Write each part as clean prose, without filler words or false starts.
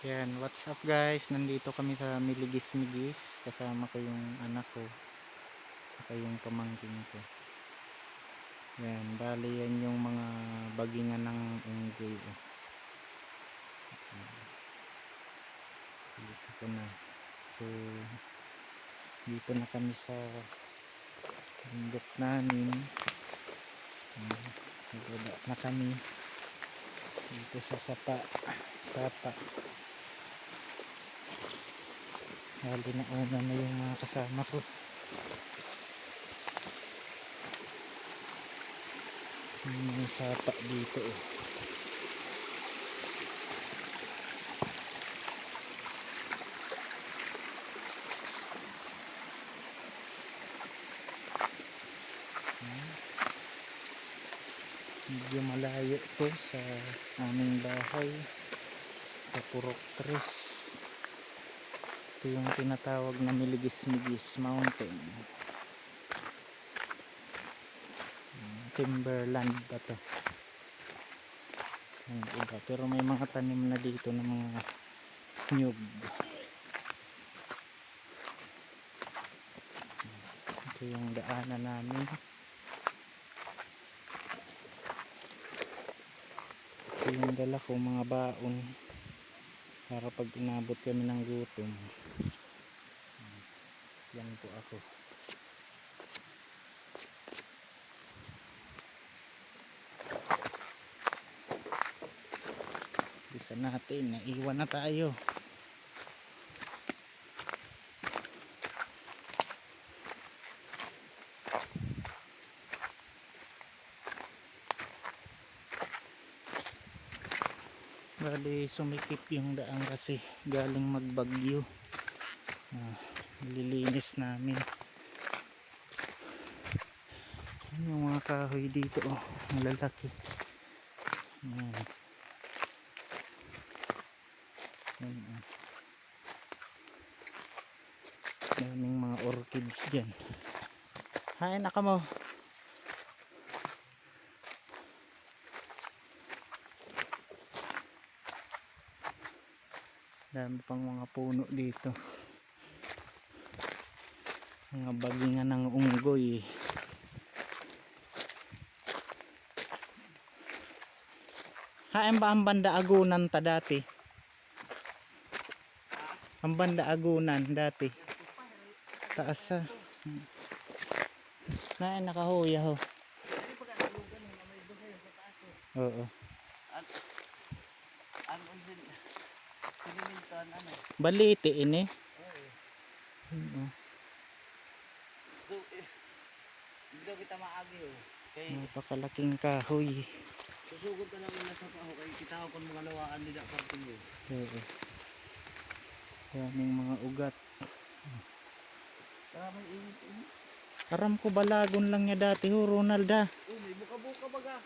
Yan, what's up guys? Nandito kami sa Miligis-Migis. Kasama ko yung anak ko. Saka yung pamangkin ko. Yan, bali yan yung mga bagingan ng unggoy. Dito ko na. So, dito na kami sa bundok namin. Nagbaba na kami. Dito sa Sapa. Bali na una na yung mga kasama ko. Yung sapa dito medyo malayo to sa aming bahay sa Purok 3. Ito yung tinatawag na Miligis-Migis Mountain. Timberland ba to? Iba. Pero may mga tanim na dito ng mga nyug. Ito yung daanan namin. Ito yung dala ko mga baon para pag inabot kami ng gutom. Yan po ako. Bisa natin, naiwan na tayo. Bali sumikip yung daan kasi galing magbagyo. Nililinis namin. Yung mga kahoy dito malalaki. Daming mga orchids dyan. Hay naka mo. Dami pang mga puno dito. Mga bagingan ng unggoy. Hain ba ang banda Agunan ta dati? Ang banda Agunan dati. Taas sa. Nain nakahuya ho. Oo. Baliti ini. Oo. So, hindi kita maagi kay Napakalaking kahoy. susugod ka namin na sa paho kay kita ko mga lawaan nila parting mo. Oo. Daming mga ugat. Maraming init. Aram ko balagon lang niya dati ho, Ronalda. May buka-buka baga.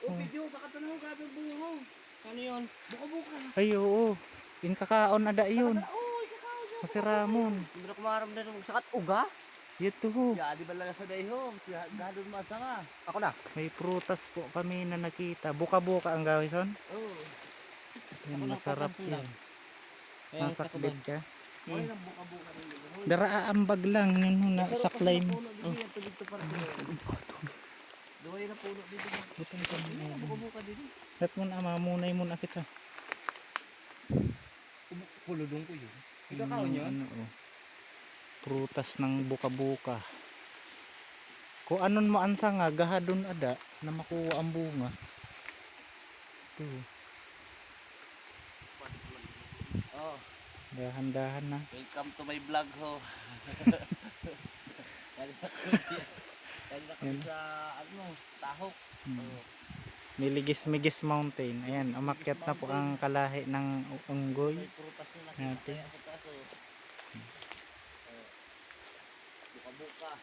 Video sa katanaw grabe bungo. Ano yun? Buka-buka. Ay oo. Yung kakaon na da yun. Kakao. Kasi Ramon. Hindi na kumaram na ng sakat uga. Ito ho. Ya, di ba lang sa dayho? Si gadon masa nga. Ako na. May prutas po kami na nakita. Buka-buka ang gawison. Oo. Yan, masarap yan. Nasakbit ka. Ay nang buka-buka rin dito. Daraambag lang yun ho, na saklay mo. Duway na puno dito. Butang ka na. Buka-buka dito. Lahat mo na mamunay mo na kita. Puludong ko yun. Ikakaw niya? Prutas ng buka-buka. Kung anon mo ansa nga, gahadon ada na makuha ang bunga. Ito. Oh. Dahan-dahan na. Welcome to my vlog ho. Kaya kami sa Tahok. Miligis-Migis Mountain. Ayan, umakyat na po ang kalahi ng unggoy. May prutas na nakita kaya sa taso. Buka-buka.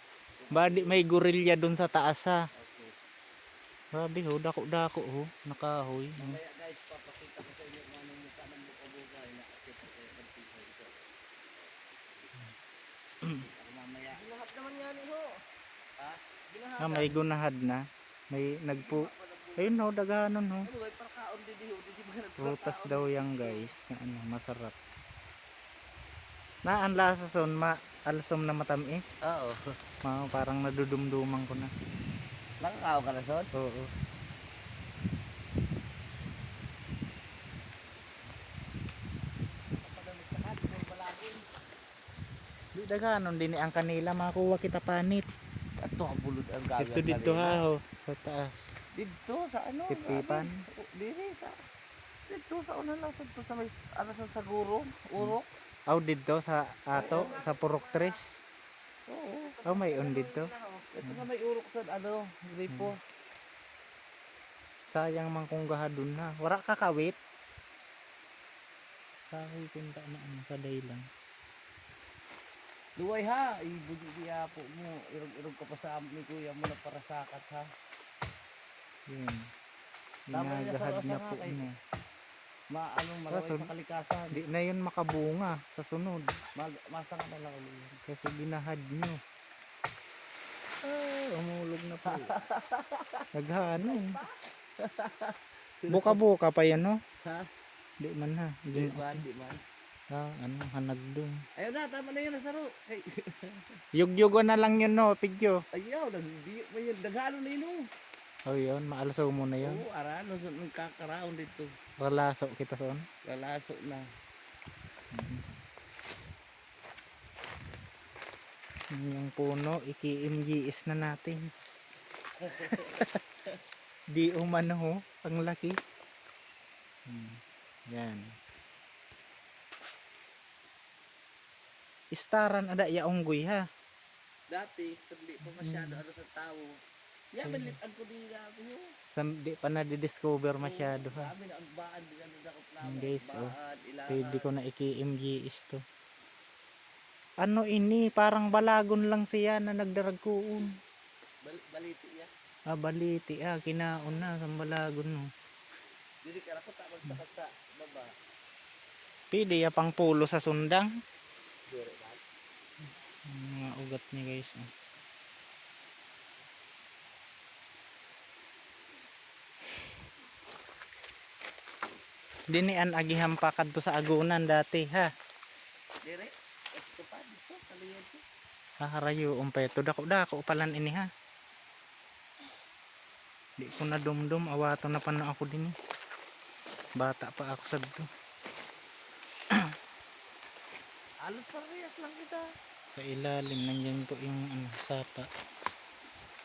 Badi may gorilya dun sa taas ha. Okay. Grabe ho, dako-dako ho, nakahoy. Kaya guys, papakita ko sa inyo kung anong mukha ng buka-buka. Inakakit ko kayo ng piso ito. Ako mamaya. Ginahap naman yan ho. Ha? Ginahap. May gunahad na. May nagpo. Ayun ho, daganon ho. Ano, para kaon dito ho. Dito Prutas daw yan guys, na ano, masarap. Na ang lasa son, alsom na matamis. Oo. Parang nadudumduman ko na. Nakakaw ka na, Son? Oo. Di daganon din ang kanila, makuha kita panit. Ato ang bulod ang gagawin. Dito ha, oh, sa taas. Dito sa ano? Tipipan. Dito sa... Dito sa una lang sa may... Ano sa guro? Urok? Aw dito sa ato, sa Purok 3. Oo. Aw may on dito. Ito sa may urok sa ano? Gripo. Sayang man kung gahadon na. Wala kakawit. Kawitin ta na ano, sa day lang. Luway ha, ibudi po mo. Irog-irog ka pa sa amin ni kuya mo na para sakat ha. Yun. Tama niya sa Ginagahad na rasa po nga, kay- niya. Malaway Kaso- sa kalikasan. Di na yun makabunga sa sunod. Masa ka na lang ulit. Kasi ginahad nyo. Umulog na po. Naghanon. Buka-buka pa yan, no? Ha? Di man ha. Di man, di man. Hanag dun. Ayun na, tama na yun, nasaro. Hey. Yugyugo na lang yun, no? Pidyo. Ayaw, nagbiyo pa yun. Daghalo na yun, oh. Oh, yun. Maalsaw mo na yun. Oo, arano, so, nagkakaraon dito. Ralaso kita son. Lalaso na. Yung puno, iki-MGS na natin. Di umano ho, ang laki. Yan. Istaran ada ya unggoy ha. Dati, sadli pa masyado, ano sa tao. Yan, malitan ko din natin yun. Di pa na-discover masyado ha. Kami na ang baan, di na nadakot namin. Guys, oh. Baan, ilahas. Pwede ko na iki-MGS to. Ano ini, parang balagon lang siya na nagdaragkuon. Baliti yan. Baliti kinaon na sa balagon no. Dili ka ako tamang sakat sa baba. Pwede ya pang pulo sa sundang. Dire ba? Mga ugat niya guys. Oh. Dinian agiham pakad to sa agunan dati ha. Dire? Ito pa dito, kaliyan ko. Harayo umpeto dako palan ini ha. Di ko na dumdum awato na pa na ako din eh. Bata pa ako sagdo. Alos parehas lang kita. Sa ilalim nandiyan po yung ano, sapa.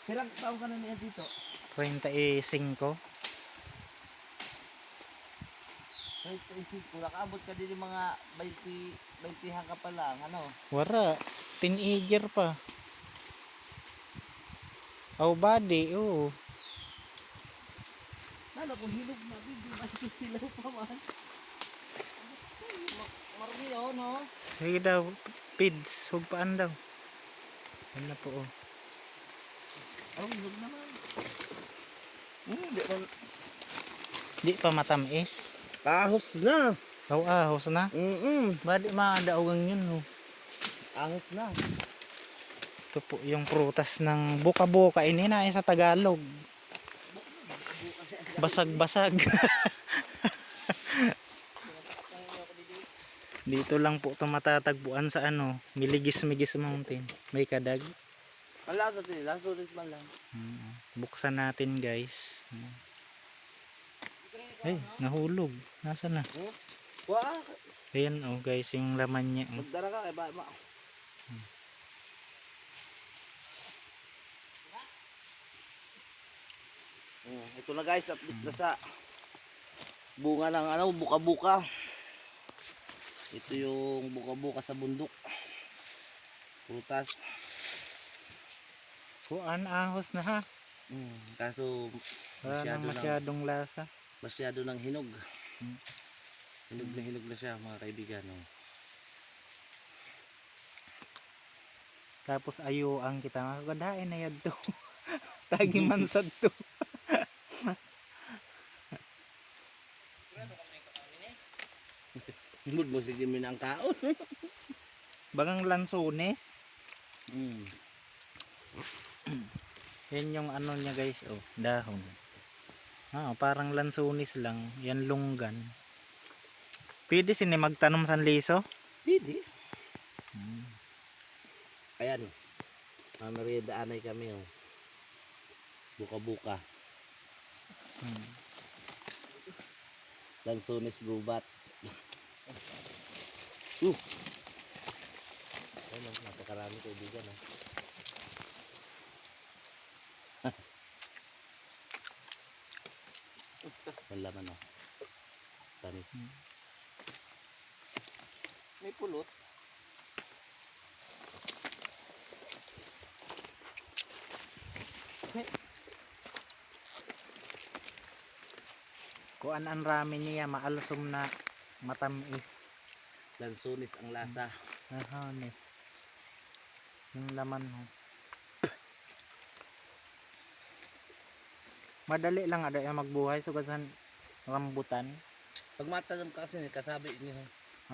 Ilang taon ka na niya dito? 35. Kahit isip ko, nakaabot ka din yung mga 20 ka pa lang, ano? Wara, teenager pa. Aw body, oo. Lalo kung hilog na, hindi masilaw pa man. Marami oh, no? Sige daw, pids, hugpaan daw. Yan na po oh. Oh, hilog naman. Di pa matamis. Ahos na. Aw ahos na. Badi maadaugang yun oh. Ahos na. Ito po yung prutas ng buka-buka. Ini na sa Tagalog. Basag-basag. Dito lang po ito matatagpuan sa ano, Miligis-Migis Mountain. May kadag. Malasa din, lasuris man lang. Buksan natin guys. Ay, nahulog. Nasaan na? Wah, Ayan oh guys, yung laman niya. Oh. magdara ka kay ba? Ito na guys, update na sa bunga ng ano, buka-buka. Ito yung buka-buka sa bundok. Prutas. Kuan ahos na ha. Kaso Wala nang masyadong lasa. masyado ng hinog. Hinog na siya mga kaibigan. No? Tapos ayo ang kita makagadain na yadto. Tagi man sad to. Mood mo sige min ang kaon. Bagang lansones. Mm. Yan yung ano niya guys, oh, dahon. Parang lansunis lang. Yan lunggan. Pwede sini magtanom sa liso. Hindi. Ayan. Mamerienda anay kami oh. Buka-buka. Lansunis gubat. Ayun, napakarami kaibigan oh. Ang laman oh. Tamis. May pulot. Kuan ang ramen niya maalsom na matamis. Lansunis ang lasa. Ni. Yung laman ho. Madali lang ada yung magbuhay so kasan rambutan. Pag matanong ka kasi kasabi niyo.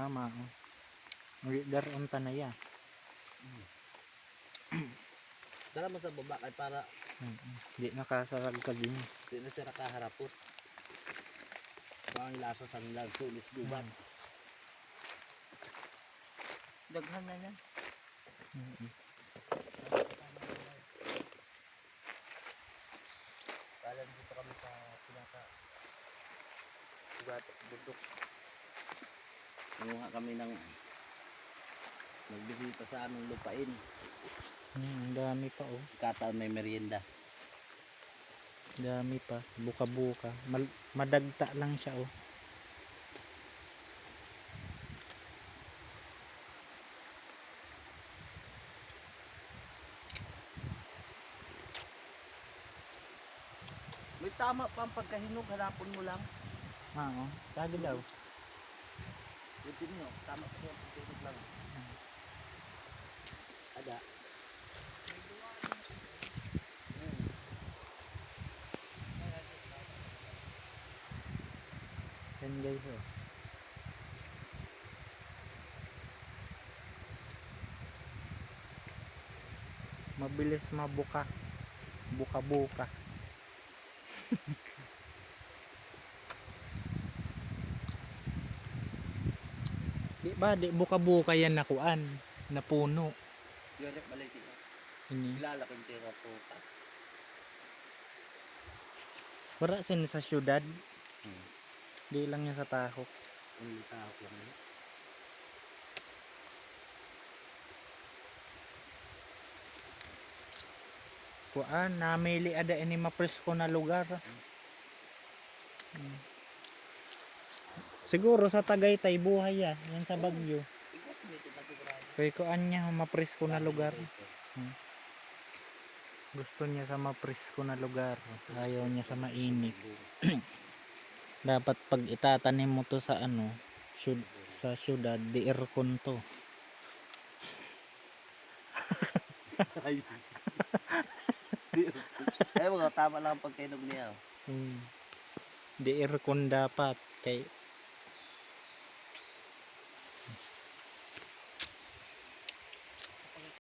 Ama. Dar unta na ya. Dala mo sa baba kay para Di nakasarag ka din. di na sila kaharapot. Ang lasa sa lansunis gubat. Daghan na yan. Kala dito kami sa pinaka gubat bundok. Nanguha kami ng nagbisita sa aming lupain. Ang dami pa oh. Kataon may merienda. Dami pa. Buka-buka. Madagta lang siya oh. May tama pa ang pagkahinog, hanapon mo lang. Oh. Lagi daw. Butin nyo, tama kasi ang pagkahinog lang. Ada. Yan guys oh. Mabilis mabuka. Buka-buka. Di ba di buka-buka yan na kuan na puno. Yun, balay sila. Ini. Ilalaking tira po. Wala sin sa syudad. Di lang yan sa Tahok. Ang litahok lang yun. Kuan namili ada ini mapresko na lugar. Siguro sa Tagaytay buhay yan sa Bagyo. Ikaw dito na sigurado. Kaya kuan niya mapresko na lugar. Gusto niya sa mapresko na lugar. Ayaw niya sa mainit. Dapat pag itatanim mo to sa sa syudad, di aircon to. Ay. Ay mga tama lang ang pagkainog niya. Di aircon dapat kay